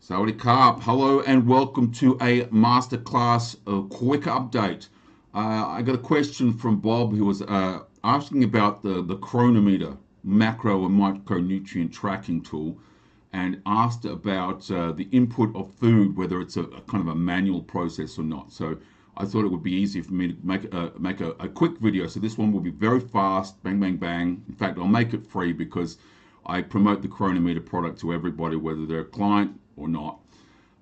Saudi Carp, hello and welcome to a masterclass, a quick update. I got a question from Bob who was asking about the Cronometer macro and micronutrient tracking tool and asked about the input of food, whether it's a kind of a manual process or not. So I thought it would be easy for me to make a quick video. So this one will be very fast, bang, bang, bang. In fact, I'll make it free because I promote the Cronometer product to everybody, whether they're a client or not.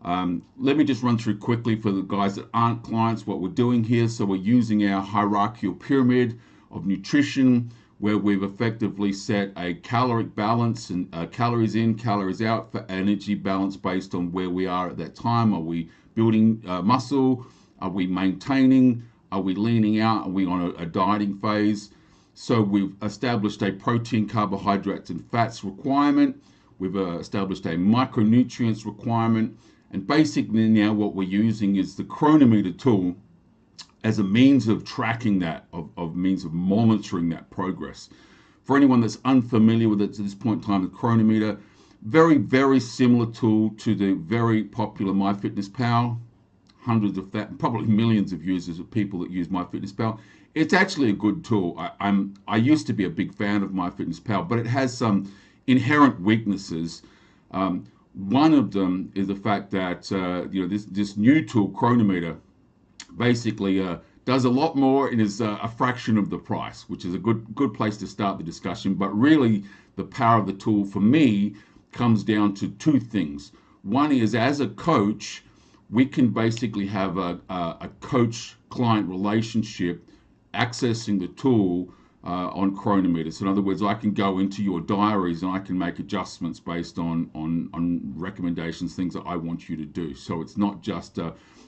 Let me just run through quickly for the guys that aren't clients what we're doing here. So we're using our hierarchical pyramid of nutrition where we've effectively set a caloric balance and calories in, calories out for energy balance based on where we are at that time. Are we building muscle? Are we maintaining? Are we leaning out? Are we on a dieting phase? So we've established a protein, carbohydrates, and fats requirement. We've established a micronutrients requirement. And basically now what we're using is the Cronometer tool as a means of tracking that, of means of monitoring that progress. For anyone that's unfamiliar with it to this point in time, the Cronometer, very, very similar tool to the very popular MyFitnessPal. Hundreds of that, probably millions of users of people that use MyFitnessPal. It's actually a good tool. I used to be a big fan of MyFitnessPal, but it has some inherent weaknesses. One of them is the fact that this new tool, Cronometer, basically does a lot more and is a fraction of the price, which is a good place to start the discussion. But really, the power of the tool for me comes down to two things. One is, as a coach, we can basically have a coach-client relationship accessing the tool on Cronometer. So in other words, I can go into your diaries and I can make adjustments based on recommendations, things that I want you to do. So it's not just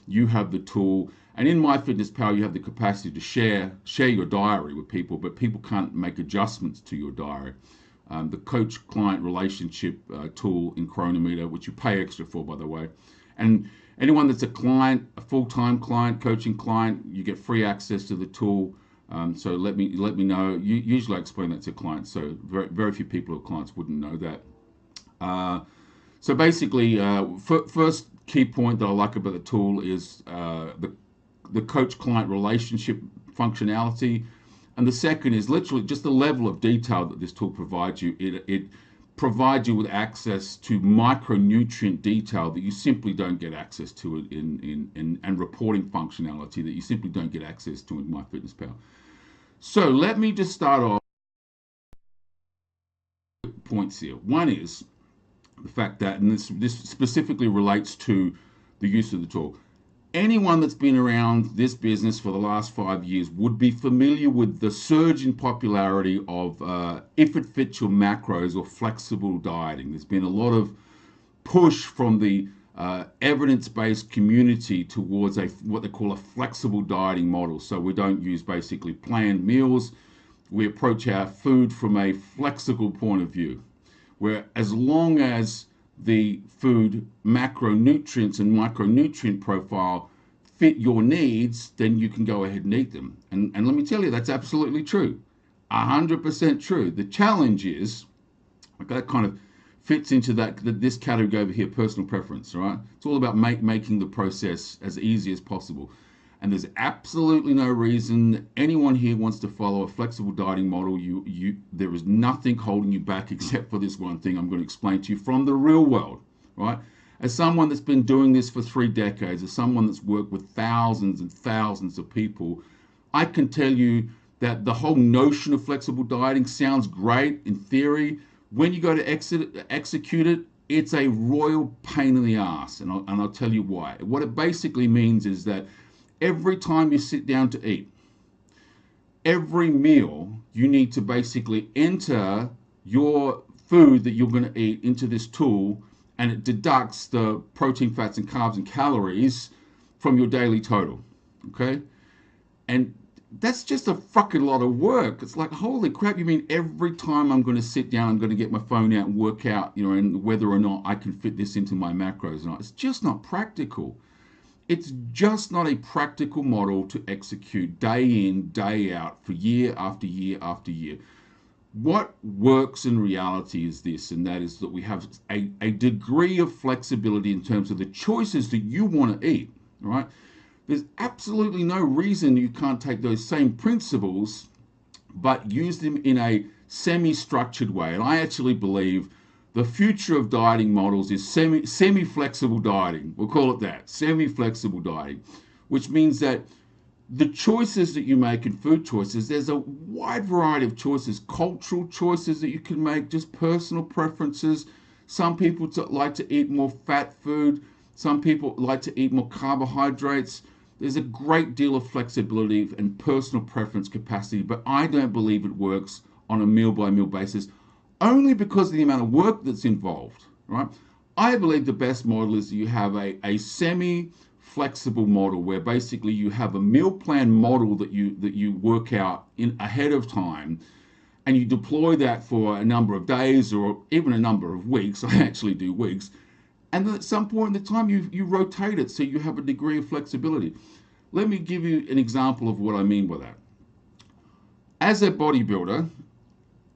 you have the tool. And in MyFitnessPal, you have the capacity to share your diary with people, but people can't make adjustments to your diary. The coach-client relationship tool in Cronometer, which you pay extra for, by the way. And anyone that's a client, a full-time client, coaching client, you get free access to the tool. So let me know. Usually I explain that to clients, so very few people who are clients wouldn't know that. So basically, first key point that I like about the tool is the coach-client relationship functionality. And the second is literally just the level of detail that this tool provides you. It provides you with access to micronutrient detail that you simply don't get access to and reporting functionality that you simply don't get access to in MyFitnessPal. So let me just start off with points here. One is the fact that, and this specifically relates to the use of the tool. Anyone that's been around this business for the last 5 years would be familiar with the surge in popularity of if it fits your macros or flexible dieting. There's been a lot of push from the evidence-based community towards what they call a flexible dieting model. So we don't use basically planned meals. We approach our food from a flexible point of view, where as long as the food macronutrients and micronutrient profile fit your needs, then you can go ahead and eat them. And let me tell you, that's absolutely true. 100% true. The challenge is, that kind of fits into this category over here, personal preference, right? It's all about making the process as easy as possible. And there's absolutely no reason anyone here wants to follow a flexible dieting model. There is nothing holding you back except for this one thing I'm going to explain to you from the real world, right? As someone that's been doing this for 3 decades, as someone that's worked with thousands and thousands of people, I can tell you that the whole notion of flexible dieting sounds great in theory. When you go to execute it, it's a royal pain in the ass, and I'll tell you why. What it basically means is that every time you sit down to eat, every meal, you need to basically enter your food that you're going to eat into this tool, and it deducts the protein, fats, and carbs and calories from your daily total, okay? And that's just a fucking lot of work. It's like, holy crap, you mean every time I'm going to sit down, I'm going to get my phone out and work out, and whether or not I can fit this into my macros or not. It's just not practical. It's just not a practical model to execute day in, day out for year after year after year. What works in reality is this, and that is that we have a degree of flexibility in terms of the choices that you want to eat, right? There's absolutely no reason you can't take those same principles but use them in a semi-structured way. And I actually believe the future of dieting models is semi-flexible dieting. We'll call it that, semi-flexible dieting, which means that the choices that you make in food choices, there's a wide variety of choices, cultural choices that you can make, just personal preferences. Some people like to eat more fat food. Some people like to eat more carbohydrates. There's a great deal of flexibility and personal preference capacity, but I don't believe it works on a meal by meal basis, only because of the amount of work that's involved, right? I believe the best model is that you have a semi flexible model where basically you have a meal plan model that you work out in ahead of time, and you deploy that for a number of days or even a number of weeks. I actually do weeks. And then at some point in the time, you rotate it so you have a degree of flexibility. Let me give you an example of what I mean by that. As a bodybuilder,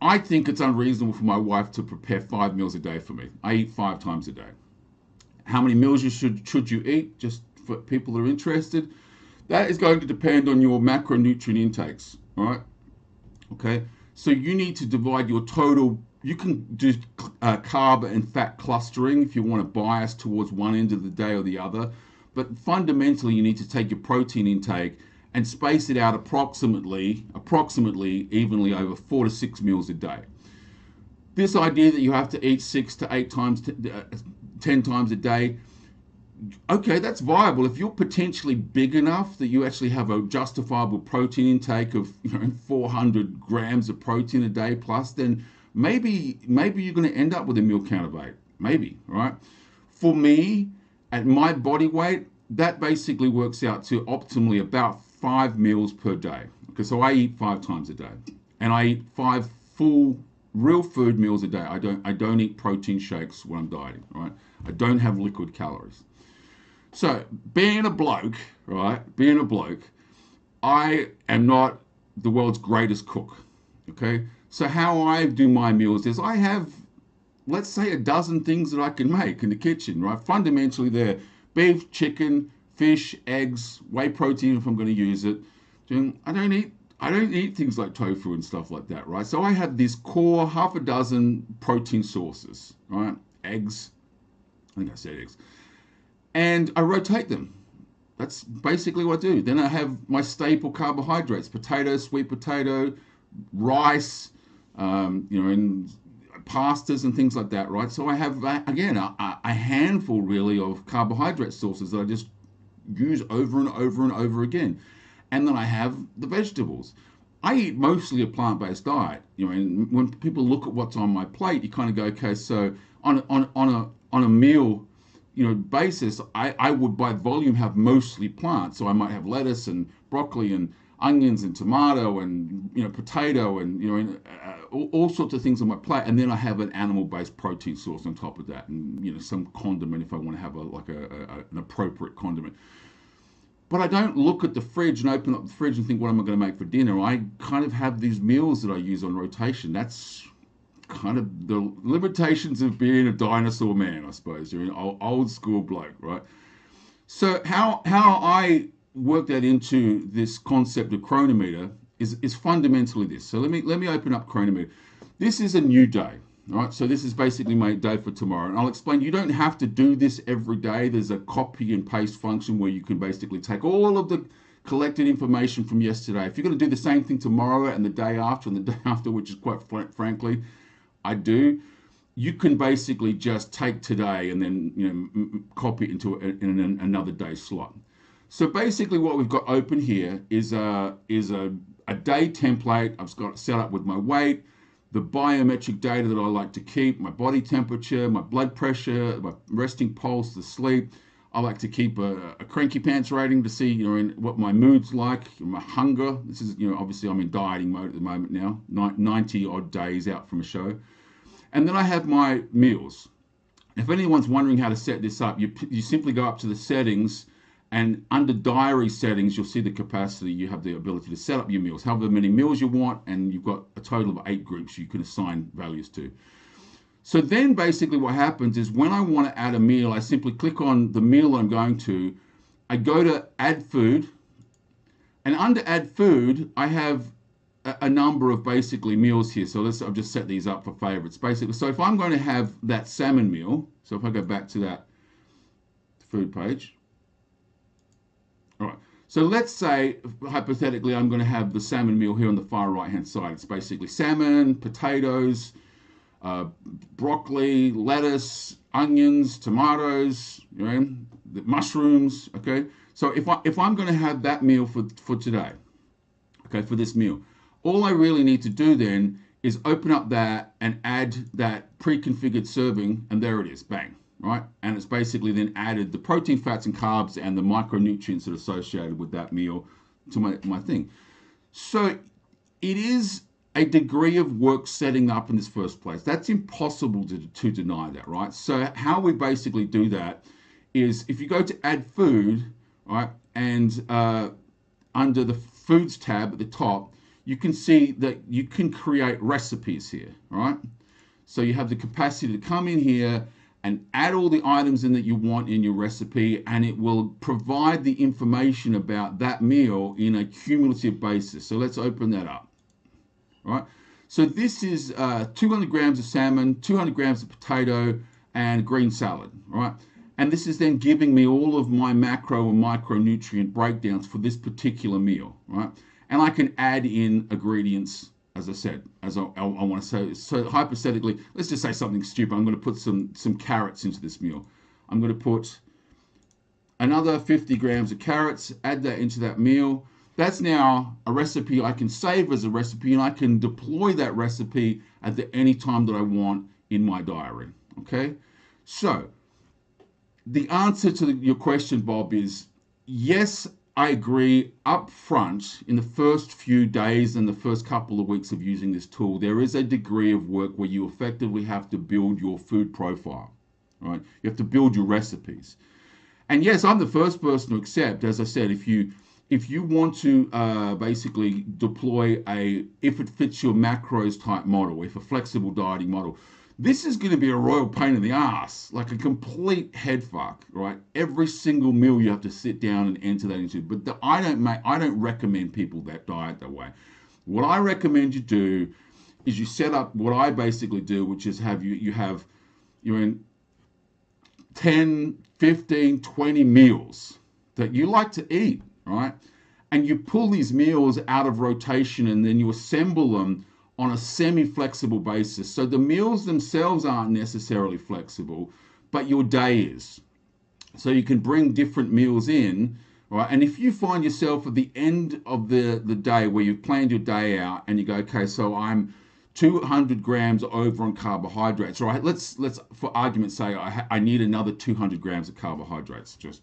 I think it's unreasonable for my wife to prepare 5 meals a day for me. I eat 5 times a day. How many meals should you eat? Just for people that are interested, that is going to depend on your macronutrient intakes, all right? Okay, so you need to divide your total. You can do carb and fat clustering if you want to bias towards one end of the day or the other, but fundamentally you need to take your protein intake and space it out approximately evenly over 4 to 6 meals a day. This idea that you have to eat 6 to 8 times, 10 times a day, okay, that's viable. If you're potentially big enough that you actually have a justifiable protein intake of 400 grams of protein a day plus, then maybe you're going to end up with a meal count of 8. Maybe, right? For me, at my body weight, that basically works out to optimally about 5 meals per day. Okay, so I eat 5 times a day, and I eat 5 full real food meals a day. I don't eat protein shakes when I'm dieting, right? I don't have liquid calories. So, being a bloke, right? Being a bloke, I am not the world's greatest cook. Okay? So, how I do my meals is I have, let's say, a dozen things that I can make in the kitchen, right? Fundamentally, they're beef, chicken, fish, eggs, whey protein if I'm going to use it. I don't eat things like tofu and stuff like that, right? So I have this core half a dozen protein sources, right? Eggs, I think I said eggs. And I rotate them. That's basically what I do. Then I have my staple carbohydrates: potato, sweet potato, rice, and pastas and things like that, right? So I have, again, a handful really of carbohydrate sources that I just use over and over and over again. And then I have the vegetables. I eat mostly a plant-based diet, and when people look at what's on my plate, you kind of go, okay, so on a meal, basis, I would by volume have mostly plants. So I might have lettuce and broccoli and onions and tomato and potato and all sorts of things on my plate, and then I have an animal-based protein source on top of that, and some condiment if I want to have an appropriate condiment. But I don't look at the fridge and open up the fridge and think, what am I going to make for dinner? I kind of have these meals that I use on rotation. That's kind of the limitations of being a dinosaur man, I suppose. You're an old school bloke, right? So how I work that into this concept of Cronometer is fundamentally this. So let me open up Cronometer. This is a new day. All right, so this is basically my day for tomorrow. And I'll explain, you don't have to do this every day. There's a copy and paste function where you can basically take all of the collected information from yesterday. If you're going to do the same thing tomorrow and the day after and the day after, which is quite frankly, I do, you can basically just take today and then copy it into another day's slot. So basically what we've got open here is a day template. I've got it set up with my weight, the biometric data that I like to keep, my body temperature, my blood pressure, my resting pulse, the sleep. I like to keep a cranky pants rating to see what my mood's like, my hunger. This is obviously I'm in dieting mode at the moment now, 90 odd days out from a show. And then I have my meals. If anyone's wondering how to set this up, you simply go up to the settings And under diary settings, you'll see the capacity. You have the ability to set up your meals, however many meals you want, and you've got a total of 8 groups you can assign values to. So then basically what happens is when I want to add a meal, I simply click on the meal I'm going to. I go to add food, and under add food, I have a number of basically meals here. So I've just set these up for favorites basically. So if I'm going to have that salmon meal, so if I go back to that food page, all right. So let's say, hypothetically, I'm going to have the salmon meal here on the far right-hand side. It's basically salmon, potatoes, broccoli, lettuce, onions, tomatoes, the mushrooms. Okay. So if I'm going to have that meal for today, okay, for this meal, all I really need to do then is open up that and add that pre-configured serving, and there it is, bang. Right? And it's basically then added the protein, fats, and carbs and the micronutrients that are associated with that meal to my thing. So it is a degree of work setting up in this first place. That's impossible to deny that, right? So how we basically do that is if you go to add food, right, and under the foods tab at the top, you can see that you can create recipes here, right? So you have the capacity to come in here and add all the items in that you want in your recipe, and it will provide the information about that meal in a cumulative basis. So let's open that up. All right. So this is 200 grams of salmon, 200 grams of potato, and green salad. All right. And this is then giving me all of my macro and micronutrient breakdowns for this particular meal. Right. And I can add in ingredients, as I said, as I want to say. So hypothetically, let's just say something stupid. I'm going to put some carrots into this meal. I'm going to put another 50 grams of carrots, add that into that meal. That's now a recipe I can save as a recipe, and I can deploy that recipe at any time that I want in my diary. Okay? So the answer to your question, Bob, is yes, I agree up front in the first few days and the first couple of weeks of using this tool, there is a degree of work where you effectively have to build your food profile, right? You have to build your recipes. And yes, I'm the first person to accept, as I said, if you want to basically deploy if it fits your macros type model, if a flexible dieting model, this is going to be a royal pain in the ass, like a complete head fuck, right? Every single meal you have to sit down and enter that into. But I don't recommend people that diet that way. What I recommend you do is you set up what I basically do, which is you're in 10, 15, 20 meals that you like to eat, right? And you pull these meals out of rotation and then you assemble them on a semi-flexible basis. So the meals themselves aren't necessarily flexible, but your day is. So you can bring different meals in, right? And if you find yourself at the end of the day where you've planned your day out and you go, okay, so I'm 200 grams over on carbohydrates, right? Let's for argument's sake, I need another 200 grams of carbohydrates, just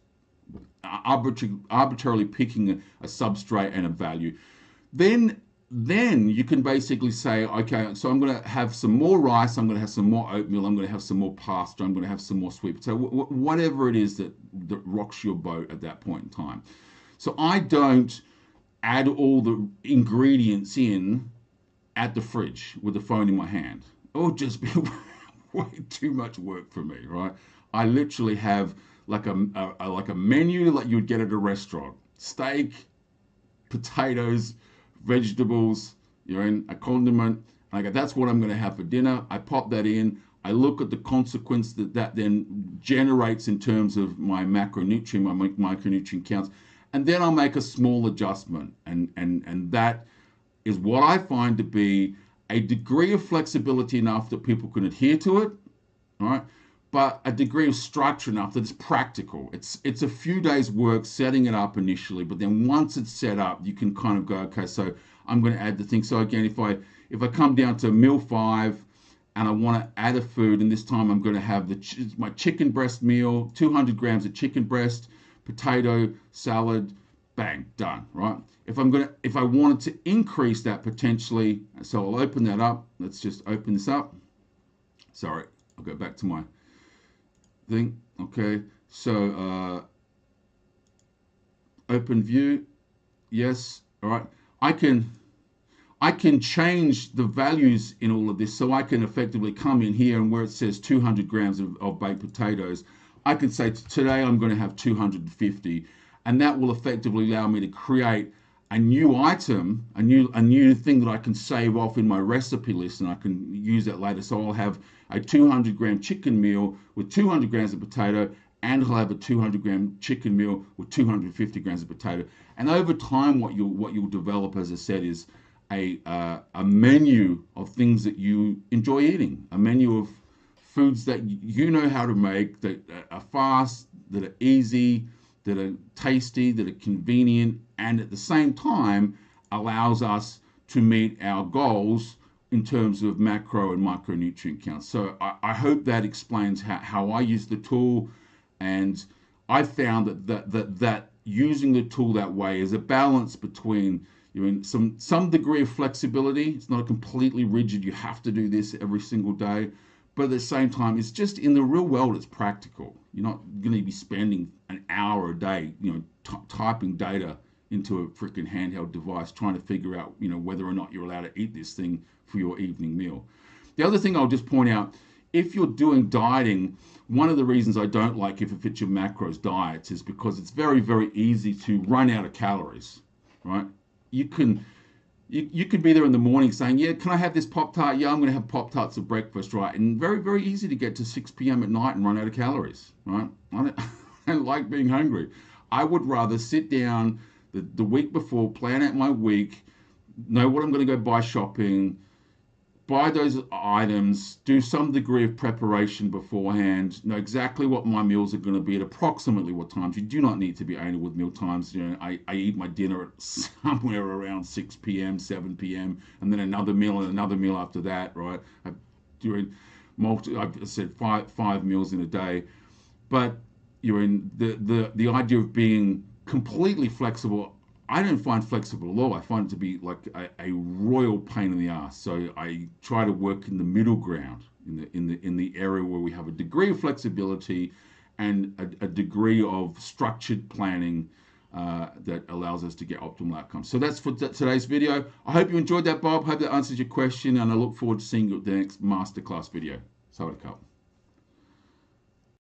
arbitrarily picking a substrate and a value. Then you can basically say, okay, so I'm going to have some more rice, I'm going to have some more oatmeal, I'm going to have some more pasta, I'm going to have some more sweet potato, whatever it is that rocks your boat at that point in time. So I don't add all the ingredients in at the fridge with the phone in my hand. It would just be way too much work for me, right? I literally have like a menu like you would get at a restaurant. Steak, potatoes, vegetables, a condiment. I go, that's what I'm going to have for dinner. I pop that in. I look at the consequence that then generates in terms of my macronutrient, my micronutrient counts, and then I'll make a small adjustment. And that is what I find to be a degree of flexibility enough that people can adhere to it, all right? But a degree of structure enough that it's practical. It's a few days work setting it up initially, but then once it's set up, you can kind of go, okay, so I'm going to add the thing. So again, if I come down to meal 5 and I want to add a food, and this time I'm going to have my chicken breast meal, 200 grams of chicken breast, potato, salad, bang, done, right? If I wanted to increase that potentially, so I'll open that up. Let's just open this up. Sorry, I'll go back to my thing. Okay, so Open view. Yes. All right. I can I can change the values in all of this, so I can effectively come in here and where it says 200 grams of baked potatoes, I can say today I'm going to have 250, and that will effectively allow me to create a new item, a new thing that I can save off in my recipe list, and I can use that later. So I'll have a 200-gram chicken meal with 200 grams of potato, and I'll have a 200-gram chicken meal with 250 grams of potato. And over time, what you'll develop, as I said, is a menu of things that you enjoy eating, a menu of foods that you know how to make, that are fast, that are easy, that are tasty, that are convenient, and at the same time allows us to meet our goals in terms of macro and micronutrient counts. So I hope that explains how I use the tool, and I found that using the tool that way is a balance between some degree of flexibility. It's not a completely rigid, you have to do this every single day, but at the same time, it's just in the real world, it's practical. You're not going to be spending an hour a day, typing data into a freaking handheld device trying to figure out, whether or not you're allowed to eat this thing for your evening meal. The other thing I'll just point out, if you're doing dieting, one of the reasons I don't like If It Fits Your Macros diets is because it's very, very easy to run out of calories, right? You could be there in the morning saying, yeah, can I have this Pop-Tart? Yeah, I'm going to have Pop-Tarts for breakfast, right? And very, very easy to get to 6 p.m. at night and run out of calories, right? I don't like being hungry. I would rather sit down the week before, plan out my week, know what I'm going to go buy shopping, buy those items, do some degree of preparation beforehand, know exactly what my meals are going to be at approximately what times. You do not need to be anal with meal times. I eat my dinner at somewhere around 6 p.m., 7 p.m., and then another meal and another meal after that, right? I've said five meals in a day. But you're in the idea of being completely flexible. I don't find flexible at all. I find it to be like a royal pain in the ass. So I try to work in the middle ground, in the area where we have a degree of flexibility and a degree of structured planning that allows us to get optimal outcomes. So that's for today's video. I hope you enjoyed that, Bob. Hope that answers your question, and I look forward to seeing you at the next masterclass video. Sawadee Cup.